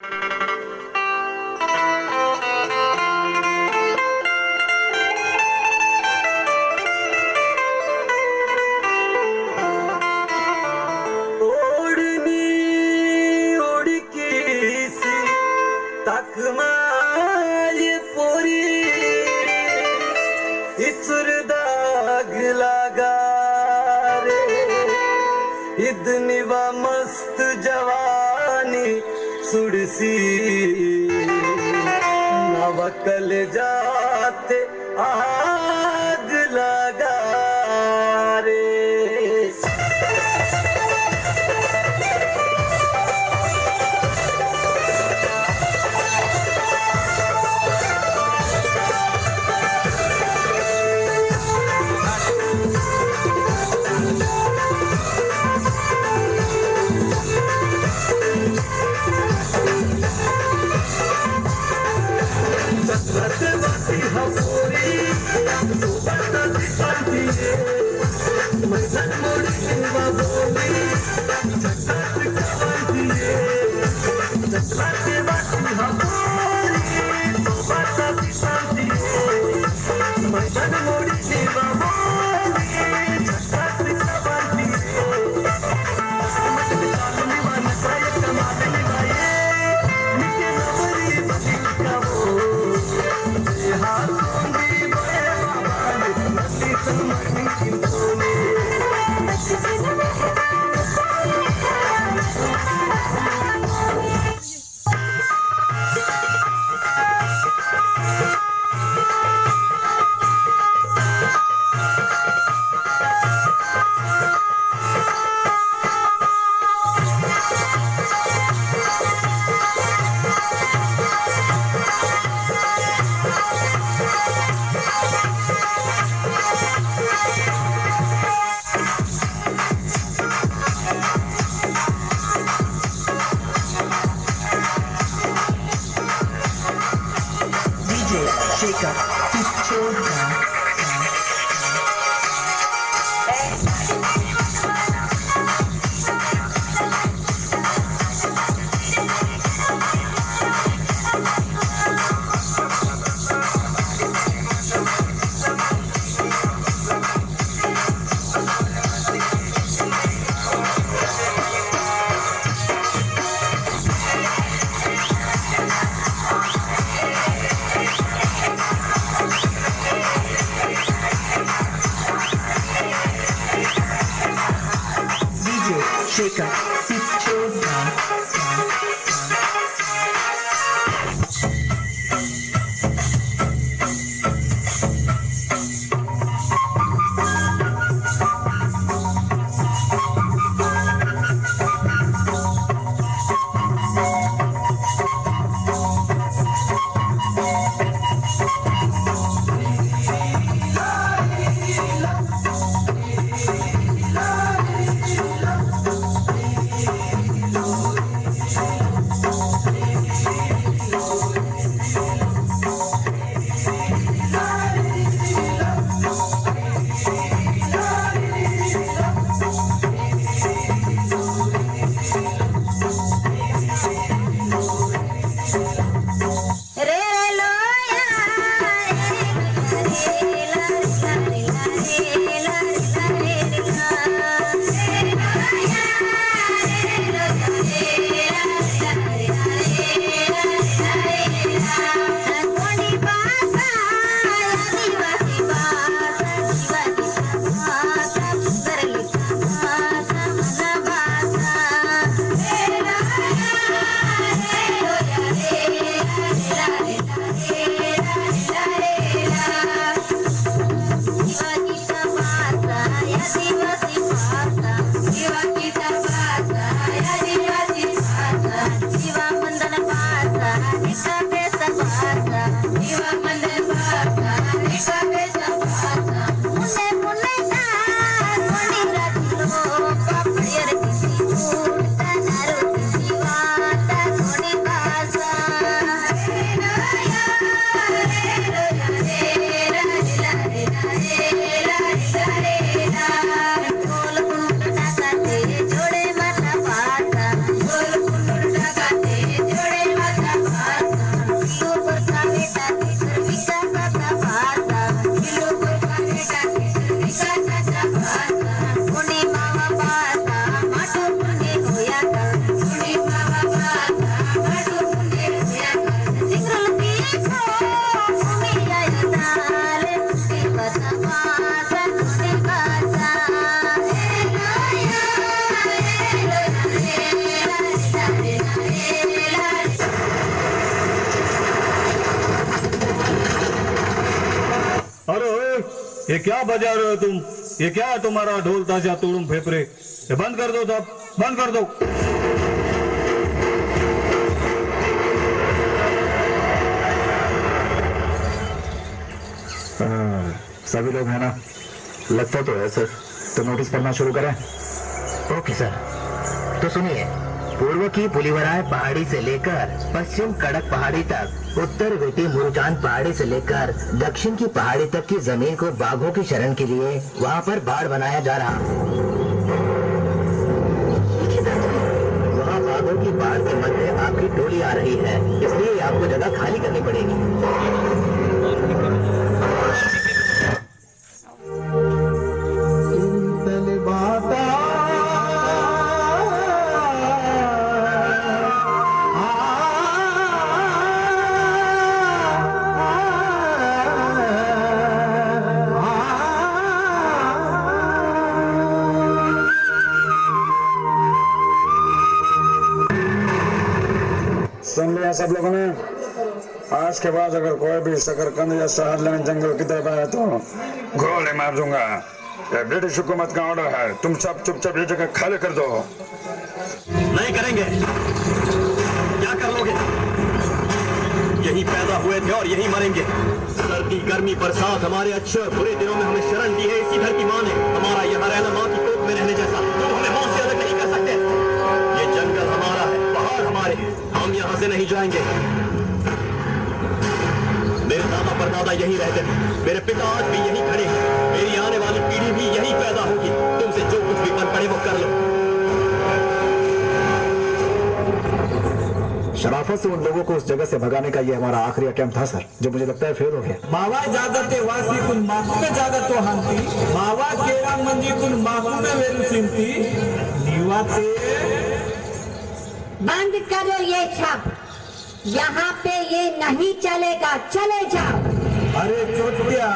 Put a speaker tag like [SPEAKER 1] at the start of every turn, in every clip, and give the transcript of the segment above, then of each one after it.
[SPEAKER 1] ओढणी ओढकीसी ताकमाय पोरी इचुर दाग लागा रे इदनिवा मस्त जवानी सुडसी नवकल जाते आग लगा रे
[SPEAKER 2] Jacob, he's children.
[SPEAKER 3] ये क्या बजा रहे हो तुम? ये क्या है तुम्हारा ढोल ताशा तुड़ुम फेफरे? ये बंद कर दो, सब बंद कर दो।
[SPEAKER 4] सभी लोग हैं ना? लगता तो है सर। तो नोटिस पढ़ना शुरू करें?
[SPEAKER 5] Okay sir. तो सुनिए, पूर्व की पुलिवराय पहाड़ी से लेकर पश्चिम कड़क पहाड़ी तक, उत्तर वेटी मुरुचान पहाड़ी से लेकर दक्षिण की पहाड़ी तक की जमीन को बाघों की शरण के लिए वहाँ पर बाढ़ बनाया जा रहा। वहाँ बाघों की बाढ़ के मध्य आपकी टोली आ रही है, इसलिए आपको जगह खाली करनी पड़ेगी।
[SPEAKER 4] सुन लिया सब लोगों ने? आज के बाद अगर कोई भी शकरकंद या शहरलैंड जंगल की तरफ आए तो गोली मार दूंगा। ये ब्रिटिश हुकूमत का ऑर्डर है। तुम सब चुपचाप ये जगह खाली कर दो।
[SPEAKER 6] नहीं करेंगे। क्या कर लोगे? यही पैदा हुए थे और यही मरेंगे। सर्दी गर्मी बरसात हमारे अच्छे और बुरे दिनों में हमें शरण दी है इसी धरती माँ ने। हमारा यहाँ रहना माँ की कोख में रहने जैसा। तुम हमें माँ से अलग नहीं कर सकते। ये जंगल हमारा है, पहाड़ हमारे हैं, हम यहाँ से नहीं जाएंगे। मेरे दादा परदादा यही रहते थे, मेरे पिता आज भी यही खड़े हैं, मेरी आने वाली पीढ़ी भी यही पैदा होगी। तुमसे जो कुछ भी बन पड़े वो कर लो।
[SPEAKER 4] शराफत से उन लोगों को उस जगह से भगाने का ये हमारा आखिरी अटेम्प्ट था सर, जो मुझे लगता है फेल हो गया।
[SPEAKER 7] मावा जागते वासी कुन माकुमे जागतो हांती, मावा केरा मंजी कुन माकुमे वेरु सिंती, निवाते।
[SPEAKER 8] बंद करो ये सब, यहाँ पे ये नहीं चलेगा, चले जाओ।
[SPEAKER 7] अरे चोटिया,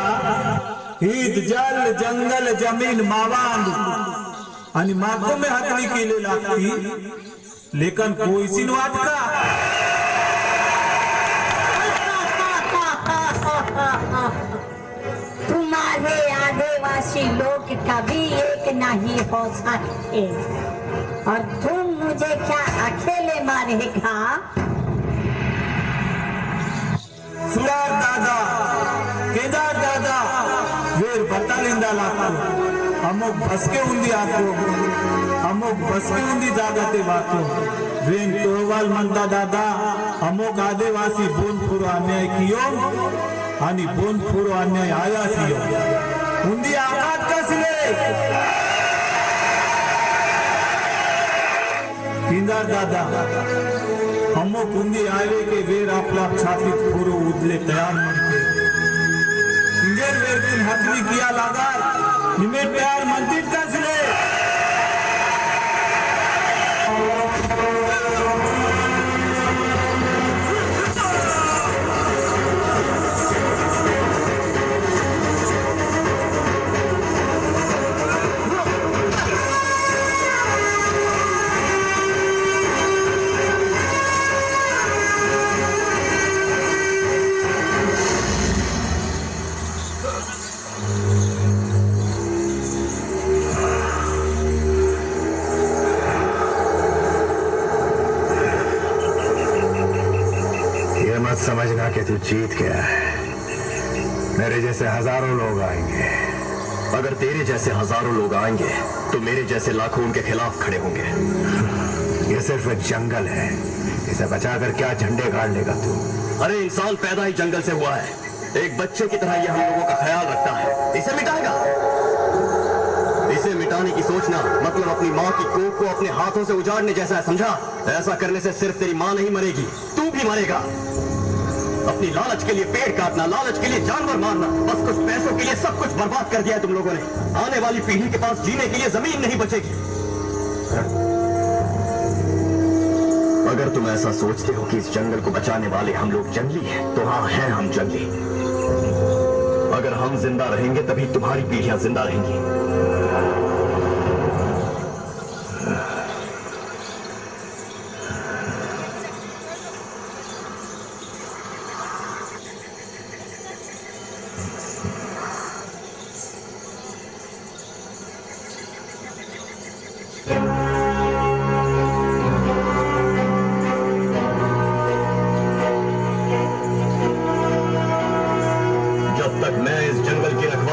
[SPEAKER 7] ईद जल जंगल जमीन मावांद आणि माकुमे हातली केले लागती, लेकिन कोई सिनवात का।
[SPEAKER 8] तुम्हारे आदिवासी लोग कभी एक नहीं हो सकते, और तुम मुझे क्या अकेले मारेगा?
[SPEAKER 7] सुरार दादा, केदार दादा, वेर बटालिंदा लाको, अमुक बसके उंदी आको, अमुक बसके उंदी जागते वाको, वेन तोरवाल मंदा दादा, अमुक आदिवासी बोनपुरो अन्याय कियो, आणि बोनपुरो अन्याय आया सियो, उंदी आकात कसले? केदार दादा, अमुक उंदी आवे के वेर आपला छातीत पुरो उदले तयार म्हणते. इंगेर वेरतून हातली किया लागार निमे तयार म्हणतीत कसले?
[SPEAKER 4] समझना कि तू जीत गया है। मेरे जैसे हजारों लोग आएंगे।
[SPEAKER 6] अगर तेरे जैसे हजारों लोग आएंगे तो मेरे जैसे लाखों उनके खिलाफ खड़े होंगे।
[SPEAKER 4] ये सिर्फ एक जंगल है, इसे बचाकर क्या झंडे गाड़ लेगा तू?
[SPEAKER 6] अरे इंसान पैदा ही जंगल से हुआ है, एक बच्चे की तरह ये हम लोगों का ख्याल रखता है। इसे मिटाएगा? इसे मिटाने की सोचना मतलब अपनी माँ की कोख को अपने हाथों से उजाड़ने जैसा है, समझा? ऐसा करने से सिर्फ तेरी माँ नहीं मरेगी, तू भी मरेगा। अपनी लालच के लिए पेड़ काटना, लालच के लिए जानवर मारना, बस कुछ पैसों के लिए सब कुछ बर्बाद कर दिया है तुम लोगों ने। आने वाली पीढ़ी के पास जीने के लिए जमीन नहीं बचेगी। अगर तुम ऐसा सोचते हो कि इस जंगल को बचाने वाले हम लोग जंगली हैं, तो हाँ हैं हम जंगली। अगर हम जिंदा रहेंगे तभी तुम्हारी पीढ़ियां जिंदा रहेंगी।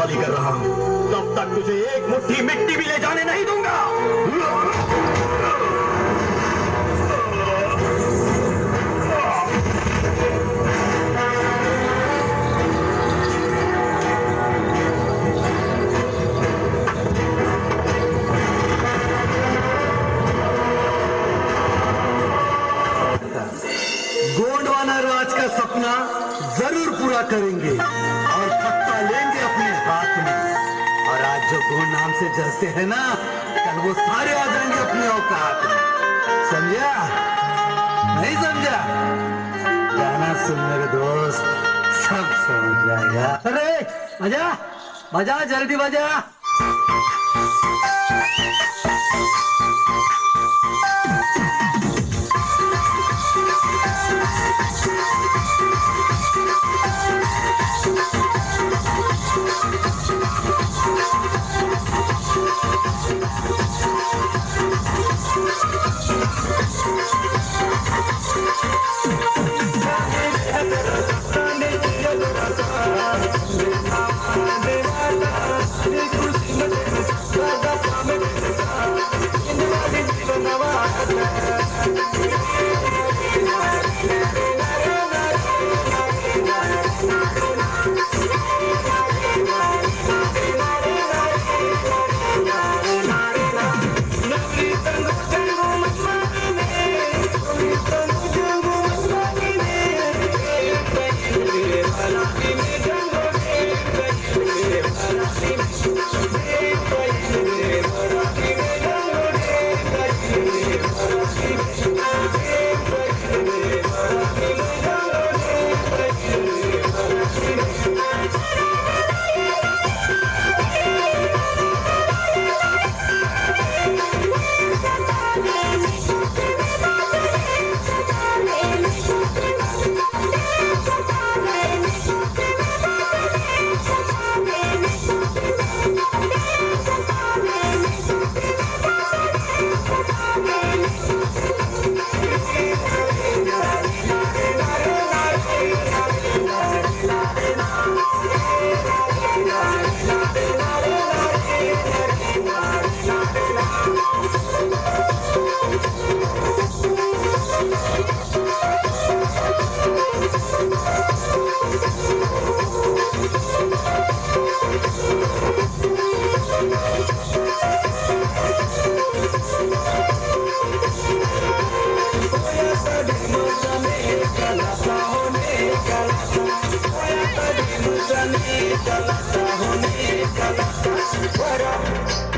[SPEAKER 6] रखवाली कर रहा हूं, तब तक तुझे एक मुट्ठी मिट्टी भी ले जाने नहीं दूंगा।
[SPEAKER 1] गोंडवाना राज का सपना जरूर पूरा करेंगे और सत्ता लेंगे अपने हाथ में। और आज जो गोंड नाम से जलते हैं ना, कल वो सारे आ जाएंगे अपने औकात में। समझा? नहीं समझा? गाना सुन मेरे दोस्त, सब समझ जाएगा। अरे बजा बजा, जल्दी बजा। होने का